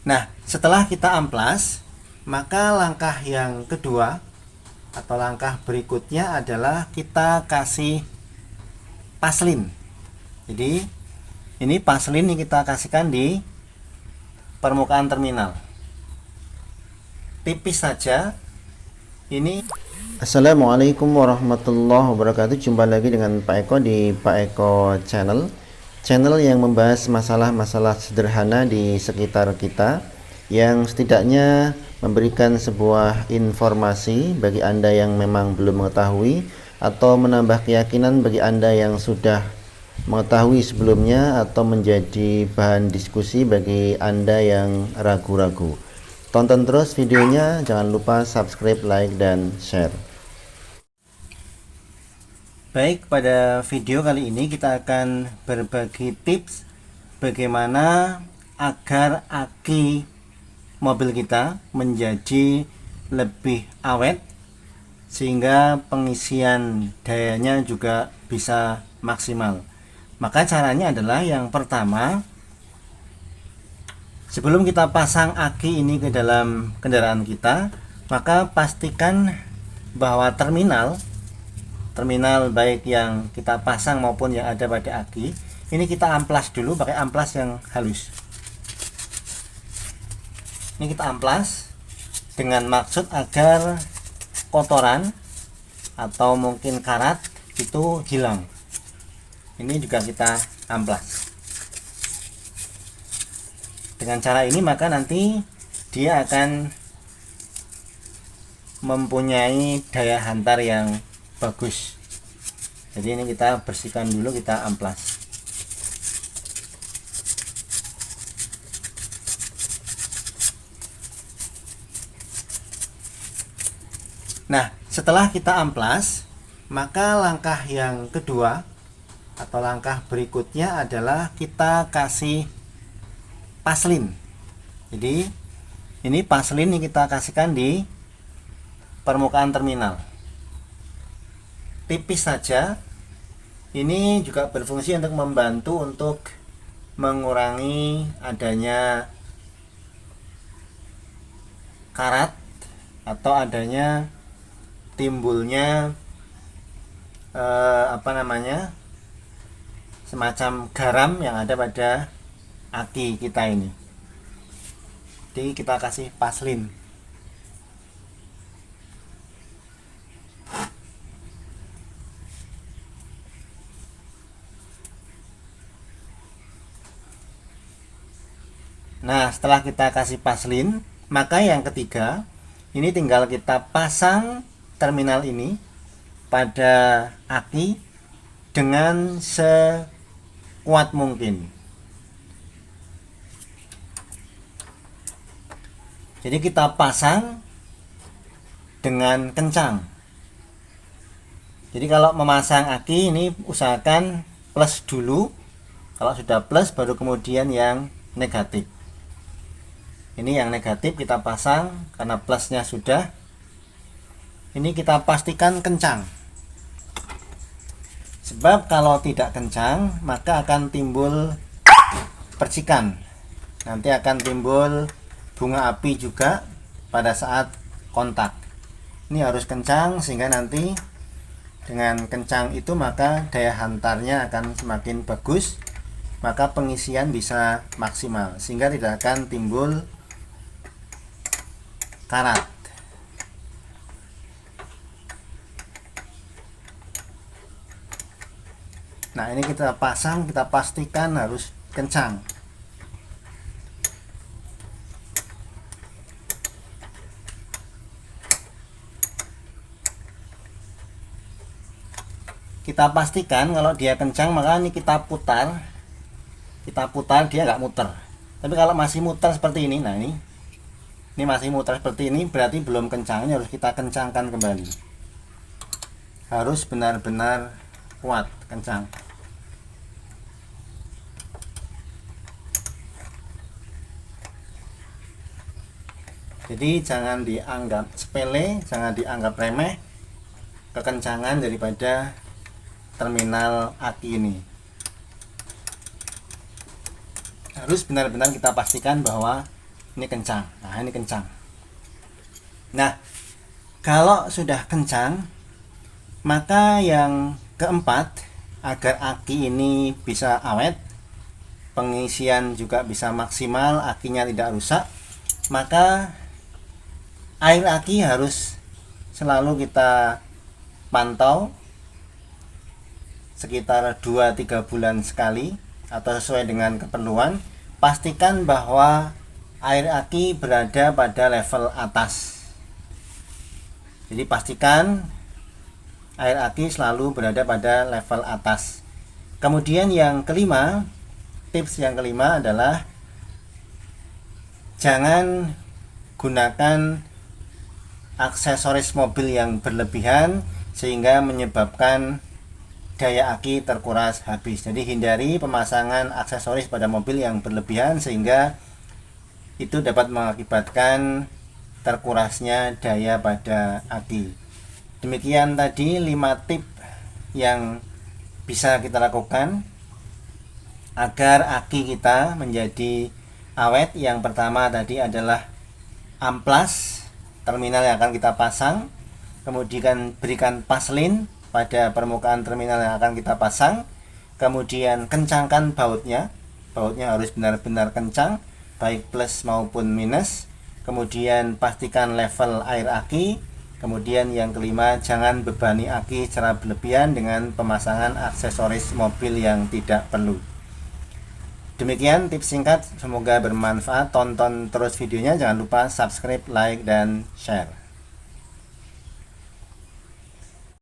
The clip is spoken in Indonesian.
Nah, setelah kita amplas, maka langkah yang kedua atau langkah berikutnya adalah kita kasih paslin. Jadi ini paslin yang kita kasihkan di permukaan terminal. Tipis saja. Ini Assalamualaikum warahmatullahi wabarakatuh. Jumpa lagi dengan Pak Eko di Pak Eko Channel yang membahas masalah-masalah sederhana di sekitar kita, yang setidaknya memberikan sebuah informasi bagi Anda yang memang belum mengetahui, atau menambah keyakinan bagi Anda yang sudah mengetahui sebelumnya, atau menjadi bahan diskusi bagi Anda yang ragu-ragu. Tonton terus videonya, jangan lupa subscribe, like, dan share. Baik, pada video kali ini kita akan berbagi tips bagaimana agar aki mobil kita menjadi lebih awet sehingga pengisian dayanya juga bisa maksimal. Maka caranya adalah yang pertama, sebelum kita pasang aki ini ke dalam kendaraan kita, maka pastikan bahwa terminal baik yang kita pasang maupun yang ada pada aki ini kita amplas dulu pakai amplas yang halus. Ini kita amplas dengan maksud agar kotoran atau mungkin karat itu hilang. Ini juga kita amplas. Dengan cara ini maka nanti dia akan mempunyai daya hantar yang bagus. Jadi ini kita bersihkan dulu, kita amplas. Nah, setelah kita amplas, maka langkah yang kedua atau langkah berikutnya adalah kita kasih paslin. Jadi ini paslin yang kita kasihkan di permukaan terminal. Tipis saja. Ini juga berfungsi untuk membantu untuk mengurangi adanya karat atau adanya timbulnya semacam garam yang ada pada aki kita ini. Jadi kita kasih paslin. Nah, setelah kita kasih paslin, maka yang ketiga, ini tinggal kita pasang terminal ini pada aki dengan sekuat mungkin. Jadi kita pasang dengan kencang. Jadi kalau memasang aki ini usahakan plus dulu. Kalau sudah plus baru kemudian yang negatif. Ini yang negatif kita pasang karena plusnya sudah. Ini kita pastikan kencang. Sebab kalau tidak kencang maka akan timbul percikan. Nanti akan timbul bunga api juga pada saat kontak. Ini harus kencang sehingga nanti dengan kencang itu maka daya hantarnya akan semakin bagus. Maka pengisian bisa maksimal sehingga tidak akan timbul karat. Nah, ini kita pasang, kita pastikan harus kencang. Kita pastikan kalau dia kencang maka ini kita putar dia nggak muter. Tapi kalau masih muter seperti ini, nah ini masih muter seperti ini berarti belum kencang. Ini harus kita kencangkan kembali. Harus benar-benar kuat, kencang. Jadi jangan dianggap sepele, jangan dianggap remeh kekencangan daripada terminal aki ini. Harus benar-benar kita pastikan bahwa Ini kencang. Nah, ini kencang. Nah, kalau sudah kencang, maka yang keempat, agar aki ini bisa awet, pengisian juga bisa maksimal, akinya tidak rusak, maka air aki harus selalu kita pantau sekitar 2-3 bulan sekali atau sesuai dengan keperluan. Pastikan bahwa air aki berada pada level atas. Jadi pastikan air aki selalu berada pada level atas. Kemudian yang kelima, tips yang kelima adalah jangan gunakan aksesoris mobil yang berlebihan sehingga menyebabkan daya aki terkuras habis. Jadi hindari pemasangan aksesoris pada mobil yang berlebihan sehingga itu dapat mengakibatkan terkurasnya daya pada aki. Demikian tadi 5 tip yang bisa kita lakukan agar aki kita menjadi awet. Yang pertama tadi adalah amplas terminal yang akan kita pasang, kemudian berikan paslin pada permukaan terminal yang akan kita pasang, kemudian kencangkan bautnya harus benar-benar kencang, baik plus maupun minus, kemudian pastikan level air aki, kemudian yang kelima, jangan bebani aki secara berlebihan dengan pemasangan aksesoris mobil yang tidak perlu. Demikian tips singkat, semoga bermanfaat. Tonton terus videonya, jangan lupa subscribe, like, dan share.